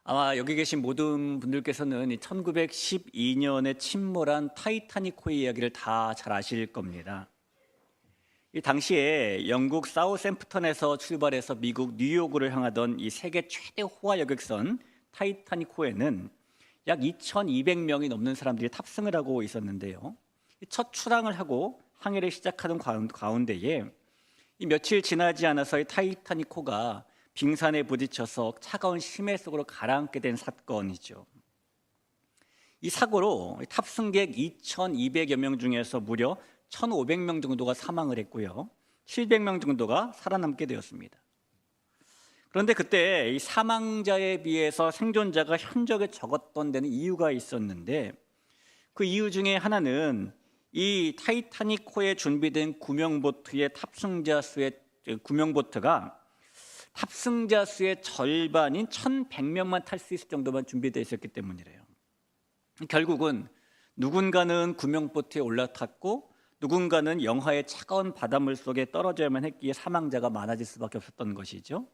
아마 여기 계신 모든 분들께서는 1912년에 침몰한 타이타닉호의 이야기를 다 잘 아실 겁니다. 이 당시에 영국 사우샘프턴에서 출발해서 미국 뉴욕을 향하던 이 세계 최대 호화 여객선 타이타닉호에는 약 2,200명이 넘는 사람들이 탑승을 하고 있었는데요. 첫 출항을 하고 항해를 시작하는 가운데에 이 며칠 지나지 않아서 이 타이타닉호가 빙산에 부딪혀서 차가운 심해 속으로 가라앉게 된 사건이죠. 이 사고로 탑승객 2,200여 명 중에서 무려 1,500명 정도가 사망을 했고요. 700명 정도가 살아남게 되었습니다. 그런데 그때 이 사망자에 비해서 생존자가 현저하게 적었던 데는 이유가 있었는데, 그 이유 중에 하나는 이 타이타닉호에 준비된 구명보트의 구명보트가 탑승자 수의 절반인 1,100명만 탈 수 있을 정도만 준비되어 있었기 때문이래요. 결국은 누군가는 구명보트에 올라탔고 누군가는 영하의 차가운 바닷물 속에 떨어져야만 했기에 사망자가 많아질 수밖에 없었던 것이죠.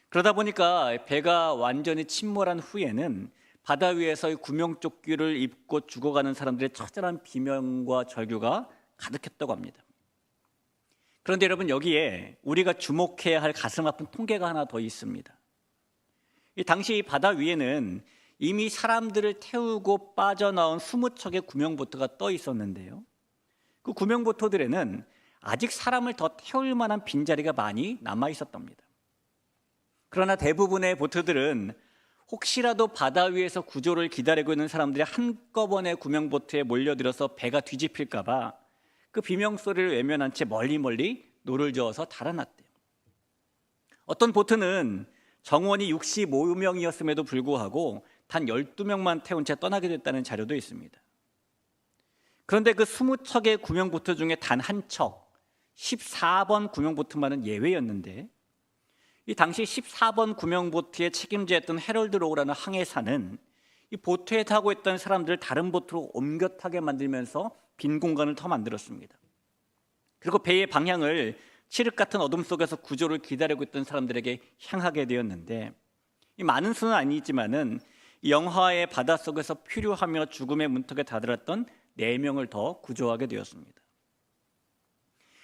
그러다 보니까 배가 완전히 침몰한 후에는 바다 위에서 구명조끼를 입고 죽어가는 사람들의 처절한 비명과 절규가 가득했다고 합니다. 그런데 여러분, 여기에 우리가 주목해야 할 가슴 아픈 통계가 하나 더 있습니다. 이 당시 바다 위에는 이미 사람들을 태우고 빠져나온 20척의 구명보트가 떠 있었는데요. 그 구명보트들에는 아직 사람을 더 태울 만한 빈자리가 많이 남아 있었답니다. 그러나 대부분의 보트들은 혹시라도 바다 위에서 구조를 기다리고 있는 사람들이 한꺼번에 구명보트에 몰려들어서 배가 뒤집힐까 봐 그 비명소리를 외면한 채 멀리 노를 저어서 달아났대요. 어떤 보트는 정원이 65명이었음에도 불구하고 단 12명만 태운 채 떠나게 됐다는 자료도 있습니다. 그런데 그 20척의 구명보트 중에 단 한 척, 14번 구명보트만은 예외였는데, 이 당시 14번 구명보트의 책임자였던 해럴드 로우라는 항해사는 이 보트에 타고 있던 사람들을 다른 보트로 옮겨 타게 만들면서 빈 공간을 더 만들었습니다. 그리고 배의 방향을 칠흑 같은 어둠 속에서 구조를 기다리고 있던 사람들에게 향하게 되었는데, 이 많은 수는 아니지만은 영하의 바닷속에서 표류하며 죽음의 문턱에 다다랐던 4명을 더 구조하게 되었습니다.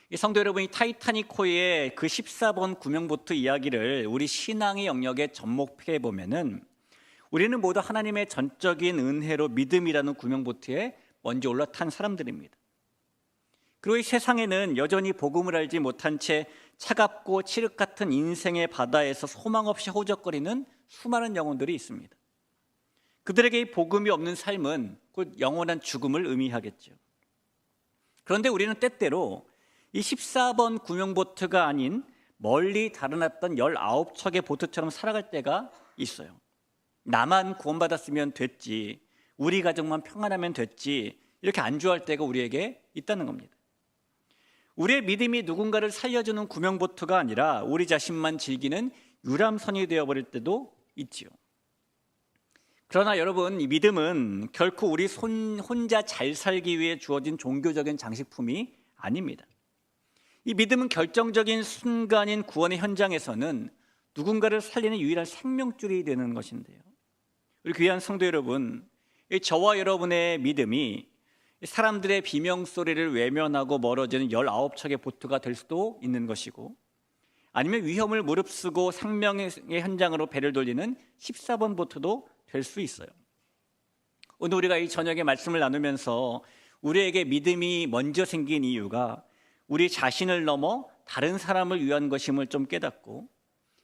이 성도 여러분, 이 타이타닉호의 그 14번 구명보트 이야기를 우리 신앙의 영역에 접목해 보면은 우리는 모두 하나님의 전적인 은혜로 믿음이라는 구명보트에 먼저 올라탄 사람들입니다. 그리고 이 세상에는 여전히 복음을 알지 못한 채 차갑고 칠흑 같은 인생의 바다에서 소망 없이 허우적거리는 수많은 영혼들이 있습니다. 그들에게 이 복음이 없는 삶은 곧 영원한 죽음을 의미하겠죠. 그런데 우리는 때때로 이 14번 구명보트가 아닌 멀리 달아났던 19척의 보트처럼 살아갈 때가 있어요. 나만 구원받았으면 됐지, 우리 가정만 평안하면 됐지, 이렇게 안주할 때가 우리에게 있다는 겁니다. 우리의 믿음이 누군가를 살려주는 구명보트가 아니라 우리 자신만 즐기는 유람선이 되어버릴 때도 있지요. 그러나 여러분, 이 믿음은 결코 우리 혼자 잘 살기 위해 주어진 종교적인 장식품이 아닙니다. 이 믿음은 결정적인 순간인 구원의 현장에서는 누군가를 살리는 유일한 생명줄이 되는 것인데요. 우리 귀한 성도 여러분, 저와 여러분의 믿음이 사람들의 비명소리를 외면하고 멀어지는 19척의 보트가 될 수도 있는 것이고, 아니면 위험을 무릅쓰고 생명의 현장으로 배를 돌리는 14번 보트도 될 수 있어요. 오늘 우리가 이 저녁에 말씀을 나누면서 우리에게 믿음이 먼저 생긴 이유가 우리 자신을 넘어 다른 사람을 위한 것임을 좀 깨닫고,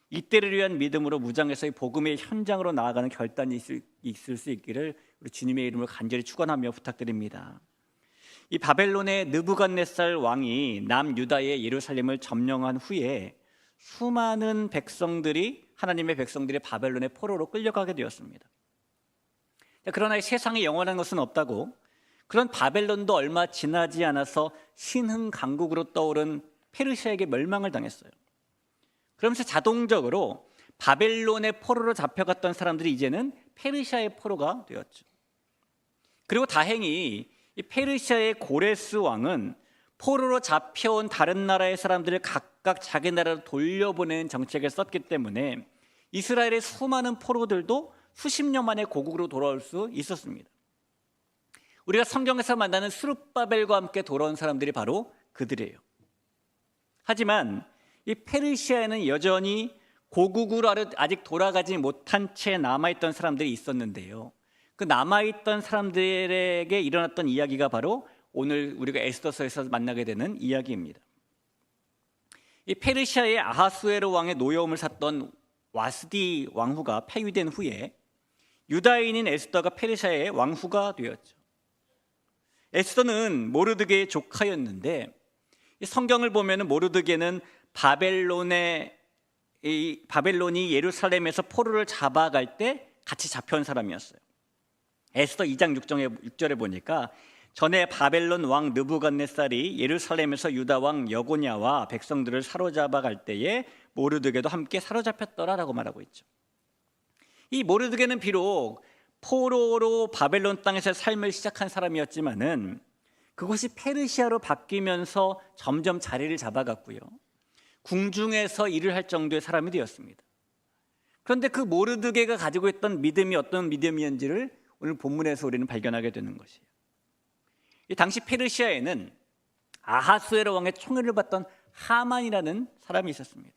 이때를 위한 믿음으로 무장해서 이 복음의 현장으로 나아가는 결단이 있을 수 있기를 우리 주님의 이름으로 간절히 축원하며 부탁드립니다. 이 바벨론의 느부갓네살 왕이 남유다의 예루살렘을 점령한 후에 수많은 하나님의 백성들이 바벨론의 포로로 끌려가게 되었습니다. 그러나 이 세상에 영원한 것은 없다고, 그런 바벨론도 얼마 지나지 않아서 신흥강국으로 떠오른 페르시아에게 멸망을 당했어요. 그러면서 자동적으로 바벨론의 포로로 잡혀갔던 사람들이 이제는 페르시아의 포로가 되었죠. 그리고 다행히 이 페르시아의 고레스 왕은 포로로 잡혀온 다른 나라의 사람들을 각각 자기 나라로 돌려보내는 정책을 썼기 때문에 이스라엘의 수많은 포로들도 수십 년 만에 고국으로 돌아올 수 있었습니다. 우리가 성경에서 만나는 스룹바벨과 함께 돌아온 사람들이 바로 그들이에요. 하지만 이 페르시아에는 여전히 고국으로 아직 돌아가지 못한 채 남아있던 사람들이 있었는데요. 그 남아있던 사람들에게 일어났던 이야기가 바로 오늘 우리가 에스더서에서 만나게 되는 이야기입니다. 이 페르시아의 아하수에로 왕의 노여움을 샀던 와스디 왕후가 폐위된 후에 유다인인 에스더가 페르시아의 왕후가 되었죠. 에스더는 모르드게의 조카였는데 성경을 보면 모르드게는 바벨론이 예루살렘에서 포로를 잡아갈 때 같이 잡혀온 사람이었어요. 에스더 2장 6절에 보니까 전에 바벨론 왕 느부갓네살이 예루살렘에서 유다 왕 여고냐와 백성들을 사로잡아 갈 때에 모르드게도 함께 사로잡혔더라라고 말하고 있죠. 이 모르드게는 비록 포로로 바벨론 땅에서 삶을 시작한 사람이었지만은 그것이 페르시아로 바뀌면서 점점 자리를 잡아갔고요. 궁중에서 일을 할 정도의 사람이 되었습니다. 그런데 그 모르드게가 가지고 있던 믿음이 어떤 믿음이었는지를 오늘 본문에서 우리는 발견하게 되는 것이에요. 이 당시 페르시아에는 아하수에로 왕의 총애를 받던 하만이라는 사람이 있었습니다.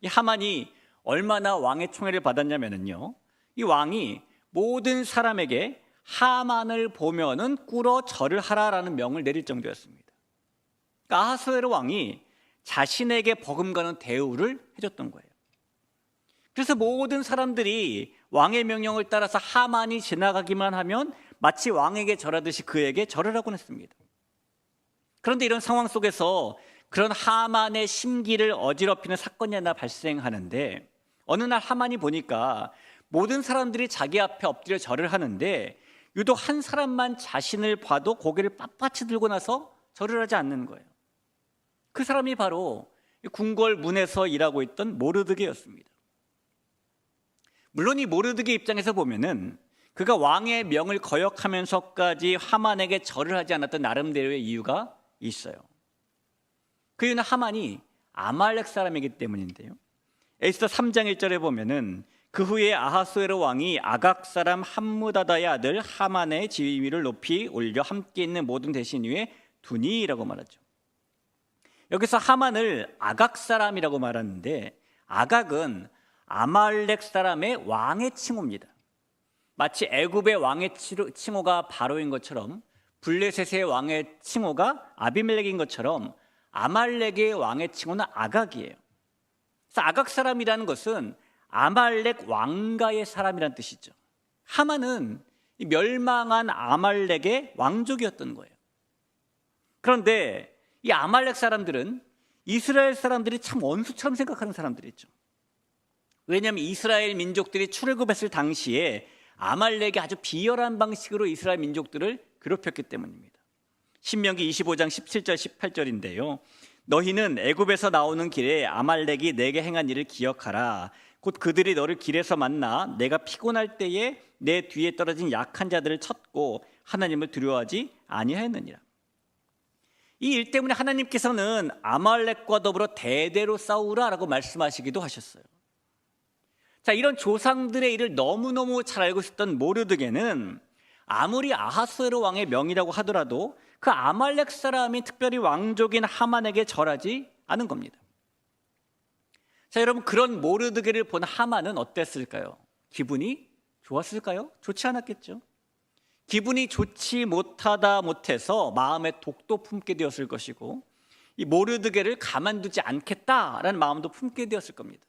이 하만이 얼마나 왕의 총애를 받았냐면요, 이 왕이 모든 사람에게 하만을 보면은 꿇어 절을 하라라는 명을 내릴 정도였습니다. 그러니까 아하수에로 왕이 자신에게 버금가는 대우를 해줬던 거예요. 그래서 모든 사람들이 왕의 명령을 따라서 하만이 지나가기만 하면 마치 왕에게 절하듯이 그에게 절을 하곤 했습니다. 그런데 이런 상황 속에서 그런 하만의 심기를 어지럽히는 사건이 하나 발생하는데, 어느 날 하만이 보니까 모든 사람들이 자기 앞에 엎드려 절을 하는데 유독 한 사람만 자신을 봐도 고개를 빳빳이 들고 나서 절을 하지 않는 거예요. 그 사람이 바로 궁궐 문에서 일하고 있던 모르드게였습니다. 물론 이 모르드게 입장에서 보면은 그가 왕의 명을 거역하면서까지 하만에게 절을 하지 않았던 나름대로의 이유가 있어요. 그 이유는 하만이 아말렉 사람이기 때문인데요. 에스더 3장 1절에 보면은 그 후에 아하수에로 왕이 아각 사람 함무다다의 아들 하만의 지위를 높이 올려 함께 있는 모든 대신 위에 두니라고 말하죠. 여기서 하만을 아각 사람이라고 말하는데, 아각은 아말렉 사람의 왕의 칭호입니다. 마치 애굽의 왕의 칭호가 바로인 것처럼, 블레셋의 왕의 칭호가 아비멜렉인 것처럼 아말렉의 왕의 칭호는 아각이에요. 그래서 아각 사람이라는 것은 아말렉 왕가의 사람이란 뜻이죠. 하만은 멸망한 아말렉의 왕족이었던 거예요. 그런데 이 아말렉 사람들은 이스라엘 사람들이 참 원수처럼 생각하는 사람들이죠. 왜냐하면 이스라엘 민족들이 출애굽했을 당시에 아말렉이 아주 비열한 방식으로 이스라엘 민족들을 괴롭혔기 때문입니다. 신명기 25장 17절 18절인데요. 너희는 애굽에서 나오는 길에 아말렉이 내게 행한 일을 기억하라. 곧 그들이 너를 길에서 만나 내가 피곤할 때에 내 뒤에 떨어진 약한 자들을 쳤고 하나님을 두려워하지 아니하였느니라. 이 일 때문에 하나님께서는 아말렉과 더불어 대대로 싸우라라고 말씀하시기도 하셨어요. 자, 이런 조상들의 일을 너무너무 잘 알고 있었던 모르드게는 아무리 아하수에로 왕의 명이라고 하더라도 그 아말렉 사람이 특별히 왕족인 하만에게 절하지 않은 겁니다. 자, 여러분, 그런 모르드게를 본 하만은 어땠을까요? 기분이 좋았을까요? 좋지 않았겠죠. 기분이 좋지 못해서 마음에 독도 품게 되었을 것이고, 이 모르드게를 가만두지 않겠다라는 마음도 품게 되었을 겁니다.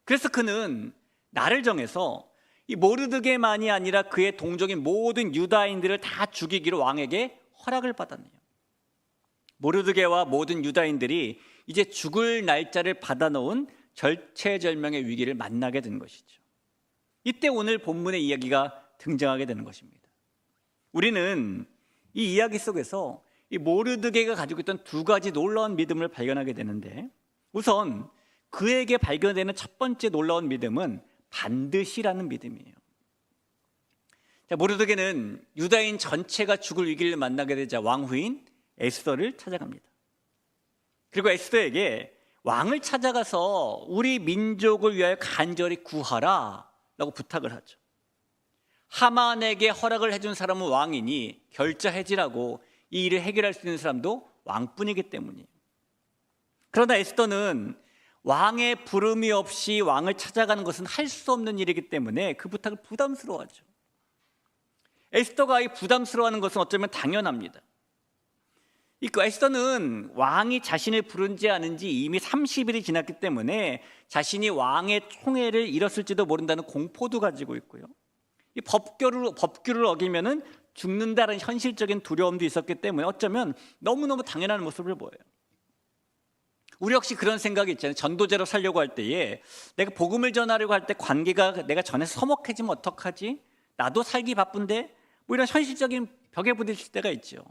그래서 그는 날을 정해서 이 모르드게만이 아니라 그의 동족인 모든 유다인들을 다 죽이기로 왕에게 허락을 받았네요. 모르드게와 모든 유다인들이 이제 죽을 날짜를 받아놓은 절체절명의 위기를 만나게 된 것이죠. 이때 오늘 본문의 이야기가 등장하게 되는 것입니다. 우리는 이 이야기 속에서 이 모르드게가 가지고 있던 두 가지 놀라운 믿음을 발견하게 되는데, 우선 그에게 발견되는 첫 번째 놀라운 믿음은 반드시라는 믿음이에요. 자, 모르드게는 유다인 전체가 죽을 위기를 만나게 되자 왕후인 에스더를 찾아갑니다. 그리고 에스더에게 왕을 찾아가서 우리 민족을 위하여 간절히 구하라 라고 부탁을 하죠. 하만에게 허락을 해준 사람은 왕이니 결자해지라고 이 일을 해결할 수 있는 사람도 왕뿐이기 때문이에요. 그러나 에스더는 왕의 부름이 없이 왕을 찾아가는 것은 할 수 없는 일이기 때문에 그 부탁을 부담스러워하죠. 에스더가 이 부담스러워하는 것은 어쩌면 당연합니다. 이 에스더는 왕이 자신을 부른지 아는지 이미 30일이 지났기 때문에 자신이 왕의 총애를 잃었을지도 모른다는 공포도 가지고 있고요. 이 법규를 어기면은 죽는다는 현실적인 두려움도 있었기 때문에 어쩌면 너무너무 당연한 모습을 보여요. 우리 역시 그런 생각이 있잖아요. 전도자로 살려고 할 때에 내가 복음을 전하려고 할 때 관계가 내가 전에서 서먹해지면 어떡하지? 나도 살기 바쁜데? 뭐 이런 현실적인 벽에 부딪힐 때가 있죠.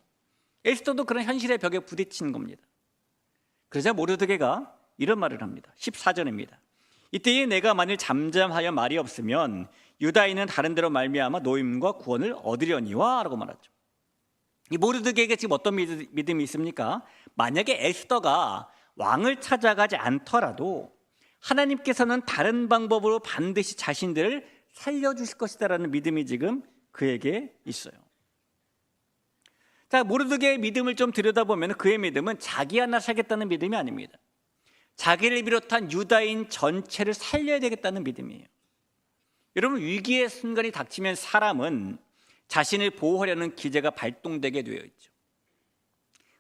에스더도 그런 현실의 벽에 부딪힌 겁니다. 그러자 모르드게가 이런 말을 합니다. 14절입니다. 이때에 내가 만일 잠잠하여 말이 없으면 유다인은 다른 데로 말미암아 노임과 구원을 얻으려니와 라고 말하죠. 이 모르드게에게 지금 어떤 믿음이 있습니까? 만약에 에스더가 왕을 찾아가지 않더라도 하나님께서는 다른 방법으로 반드시 자신들을 살려주실 것이다라는 믿음이 지금 그에게 있어요. 자, 모르드게의 믿음을 좀 들여다보면 그의 믿음은 자기 하나 살겠다는 믿음이 아닙니다. 자기를 비롯한 유다인 전체를 살려야 되겠다는 믿음이에요. 여러분, 위기의 순간이 닥치면 사람은 자신을 보호하려는 기제가 발동되게 되어 있죠.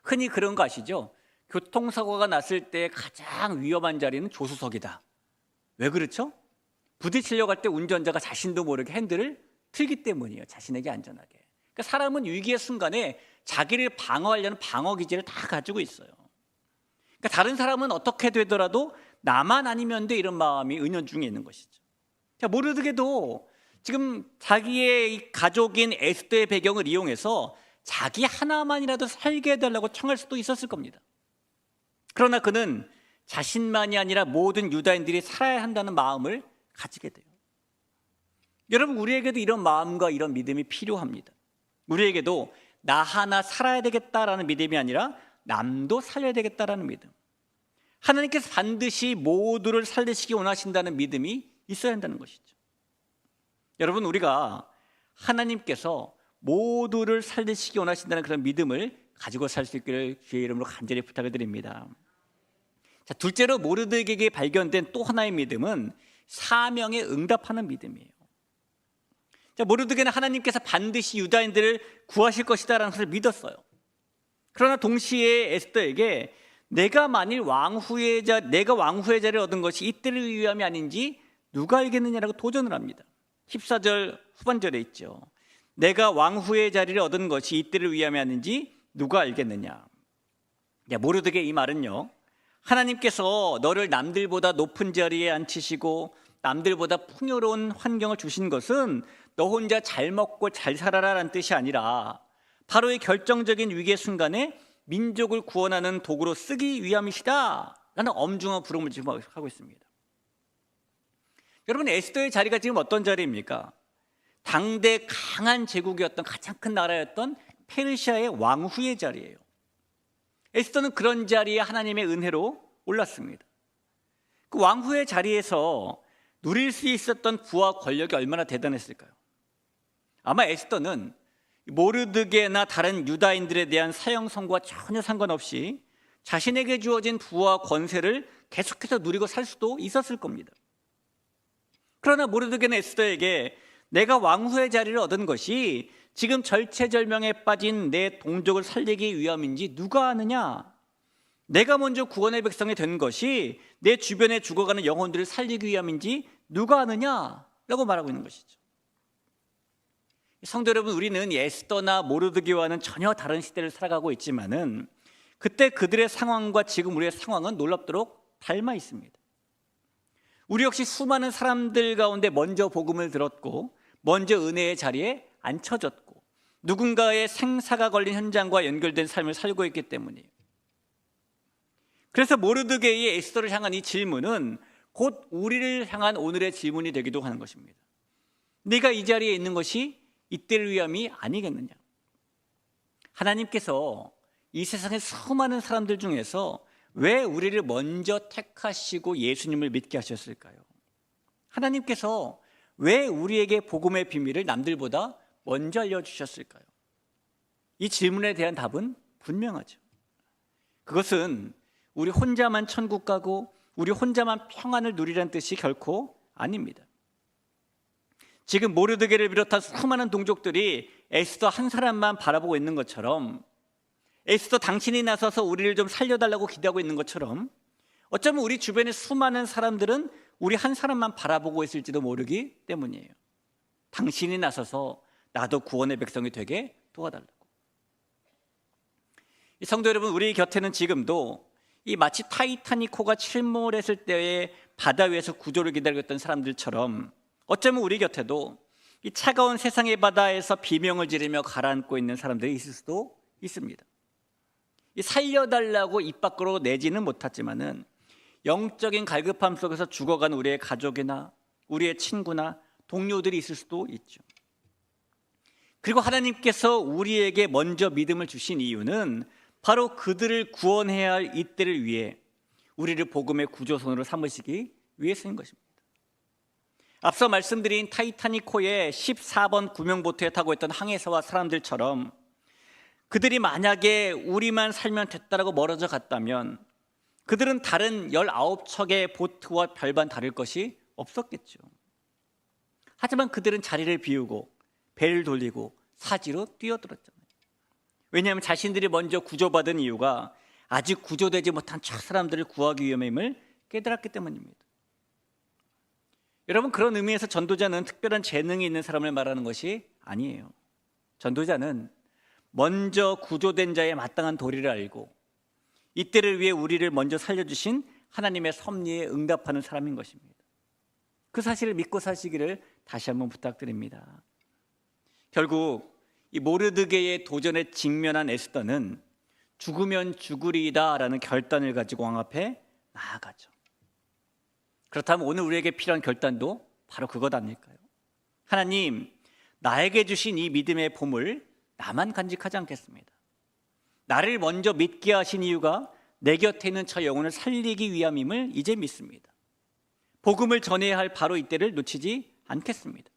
흔히 그런 거 아시죠? 교통사고가 났을 때 가장 위험한 자리는 조수석이다. 왜 그렇죠? 부딪히려고 할 때 운전자가 자신도 모르게 핸들을 틀기 때문이에요. 자신에게 안전하게. 그러니까 사람은 위기의 순간에 자기를 방어하려는 방어 기제를 다 가지고 있어요. 그러니까 다른 사람은 어떻게 되더라도 나만 아니면 돼, 이런 마음이 은연중에 있는 것이죠. 모르드게도 지금 자기의 이 가족인 에스더의 배경을 이용해서 자기 하나만이라도 살게 해달라고 청할 수도 있었을 겁니다. 그러나 그는 자신만이 아니라 모든 유다인들이 살아야 한다는 마음을 가지게 돼요. 여러분, 우리에게도 이런 마음과 이런 믿음이 필요합니다. 우리에게도 나 하나 살아야 되겠다라는 믿음이 아니라 남도 살려야 되겠다라는 믿음. 하나님께서 반드시 모두를 살리시기 원하신다는 믿음이 있어야 한다는 것이죠. 여러분, 우리가 하나님께서 모두를 살리시기 원하신다는 그런 믿음을 가지고 살 수 있기를 주의 이름으로 간절히 부탁을 드립니다. 자, 둘째로 모르드게에게 발견된 또 하나의 믿음은 사명에 응답하는 믿음이에요. 자, 모르드게는 하나님께서 반드시 유다인들을 구하실 것이다라는 것을 믿었어요. 그러나 동시에 에스더에게 내가 만일 왕후의 자리를 얻은 것이 이때를 위함이 아닌지 누가 알겠느냐라고 도전을 합니다. 14절 후반절에 있죠. 내가 왕후의 자리를 얻은 것이 이때를 위함이 아닌지 누가 알겠느냐. 모르드게 이 말은요, 하나님께서 너를 남들보다 높은 자리에 앉히시고 남들보다 풍요로운 환경을 주신 것은 너 혼자 잘 먹고 잘 살아라라는 뜻이 아니라 바로 이 결정적인 위기의 순간에 민족을 구원하는 도구로 쓰기 위함이시다라는 엄중한 부름을 지금 하고 있습니다. 여러분, 에스더의 자리가 지금 어떤 자리입니까? 당대 강한 제국이었던, 가장 큰 나라였던 페르시아의 왕후의 자리예요. 에스더는 그런 자리에 하나님의 은혜로 올랐습니다. 그 왕후의 자리에서 누릴 수 있었던 부와 권력이 얼마나 대단했을까요? 아마 에스더는 모르드게나 다른 유다인들에 대한 사형 선고와 전혀 상관없이 자신에게 주어진 부와 권세를 계속해서 누리고 살 수도 있었을 겁니다. 그러나 모르드게는 에스더에게 내가 왕후의 자리를 얻은 것이 지금 절체절명에 빠진 내 동족을 살리기 위함인지 누가 아느냐? 내가 먼저 구원의 백성이 된 것이 내 주변에 죽어가는 영혼들을 살리기 위함인지 누가 아느냐? 라고 말하고 있는 것이죠. 성도 여러분, 우리는 에스더나 모르드게와는 전혀 다른 시대를 살아가고 있지만은 그때 그들의 상황과 지금 우리의 상황은 놀랍도록 닮아 있습니다. 우리 역시 수많은 사람들 가운데 먼저 복음을 들었고 먼저 은혜의 자리에 앉혀졌고 누군가의 생사가 걸린 현장과 연결된 삶을 살고 있기 때문이에요. 그래서 모르드게의 에스더를 향한 이 질문은 곧 우리를 향한 오늘의 질문이 되기도 하는 것입니다. 네가 이 자리에 있는 것이 이때를 위함이 아니겠느냐? 하나님께서 이 세상의 수많은 사람들 중에서 왜 우리를 먼저 택하시고 예수님을 믿게 하셨을까요? 하나님께서 왜 우리에게 복음의 비밀을 남들보다 먼저 알려주셨을까요? 이 질문에 대한 답은 분명하죠. 그것은 우리 혼자만 천국 가고 우리 혼자만 평안을 누리라는 뜻이 결코 아닙니다. 지금 모르드게를 비롯한 수많은 동족들이 에스더 한 사람만 바라보고 있는 것처럼, 에스더 당신이 나서서 우리를 좀 살려달라고 기도하고 있는 것처럼, 어쩌면 우리 주변의 수많은 사람들은 우리 한 사람만 바라보고 있을지도 모르기 때문이에요. 당신이 나서서 나도 구원의 백성이 되게 도와달라고. 성도 여러분, 우리 곁에는 지금도 이 마치 타이타닉호가 침몰했을 때의 바다 위에서 구조를 기다리고 있던 사람들처럼, 어쩌면 우리 곁에도 이 차가운 세상의 바다에서 비명을 지르며 가라앉고 있는 사람들이 있을 수도 있습니다. 이 살려달라고 입 밖으로 내지는 못하지만은 영적인 갈급함 속에서 죽어간 우리의 가족이나 우리의 친구나 동료들이 있을 수도 있죠. 그리고 하나님께서 우리에게 먼저 믿음을 주신 이유는 바로 그들을 구원해야 할 이때를 위해 우리를 복음의 구조선으로 삼으시기 위해서인 것입니다. 앞서 말씀드린 타이타닉호의 14번 구명보트에 타고 있던 항해사와 사람들처럼 그들이 만약에 우리만 살면 됐다라고 멀어져 갔다면 그들은 다른 19척의 보트와 별반 다를 것이 없었겠죠. 하지만 그들은 자리를 비우고 배를 돌리고 사지로 뛰어들었잖아요. 왜냐하면 자신들이 먼저 구조받은 이유가 아직 구조되지 못한 저 사람들을 구하기 위함임을 깨달았기 때문입니다. 여러분, 그런 의미에서 전도자는 특별한 재능이 있는 사람을 말하는 것이 아니에요. 전도자는 먼저 구조된 자의 마땅한 도리를 알고 이때를 위해 우리를 먼저 살려주신 하나님의 섭리에 응답하는 사람인 것입니다. 그 사실을 믿고 사시기를 다시 한번 부탁드립니다. 결국 이 모르드게의 도전에 직면한 에스더는 죽으면 죽으리이다라는 결단을 가지고 왕 앞에 나아가죠. 그렇다면 오늘 우리에게 필요한 결단도 바로 그것 아닐까요? 하나님, 나에게 주신 이 믿음의 보물 나만 간직하지 않겠습니다. 나를 먼저 믿게 하신 이유가 내 곁에 있는 저 영혼을 살리기 위함임을 이제 믿습니다. 복음을 전해야 할 바로 이때를 놓치지 않겠습니다.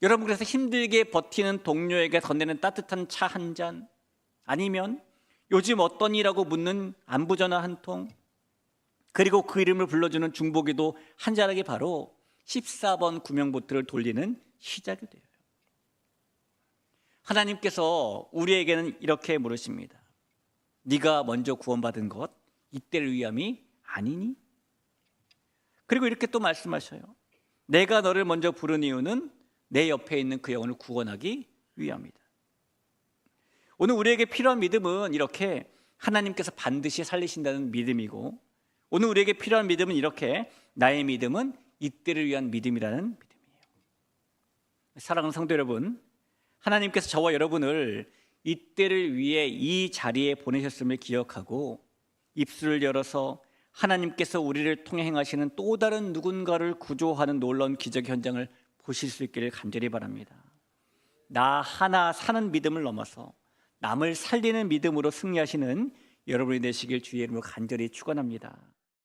여러분, 그래서 힘들게 버티는 동료에게 건네는 따뜻한 차 한 잔, 아니면 요즘 어떠니라고 묻는 안부전화 한 통, 그리고 그 이름을 불러주는 중보기도 한 자락이 바로 14번 구명보트를 돌리는 시작이 돼요. 하나님께서 우리에게는 이렇게 물으십니다. 네가 먼저 구원받은 것 이때를 위함이 아니니? 그리고 이렇게 또 말씀하셔요. 내가 너를 먼저 부른 이유는 내 옆에 있는 그 영혼을 구원하기 위함이다. 오늘 우리에게 필요한 믿음은 이렇게 하나님께서 반드시 살리신다는 믿음이고, 오늘 우리에게 필요한 믿음은 이렇게 나의 믿음은 이때를 위한 믿음이라는 믿음이에요. 사랑하는 성도 여러분, 하나님께서 저와 여러분을 이때를 위해 이 자리에 보내셨음을 기억하고 입술을 열어서 하나님께서 우리를 통해 행하시는 또 다른 누군가를 구조하는 놀라운 기적 현장을 보실 수 있기를 간절히 바랍니다. 나 하나 사는 믿음을 넘어서 남을 살리는 믿음으로 승리하시는 여러분이 되시길 주의 이름으로 간절히 축원합니다.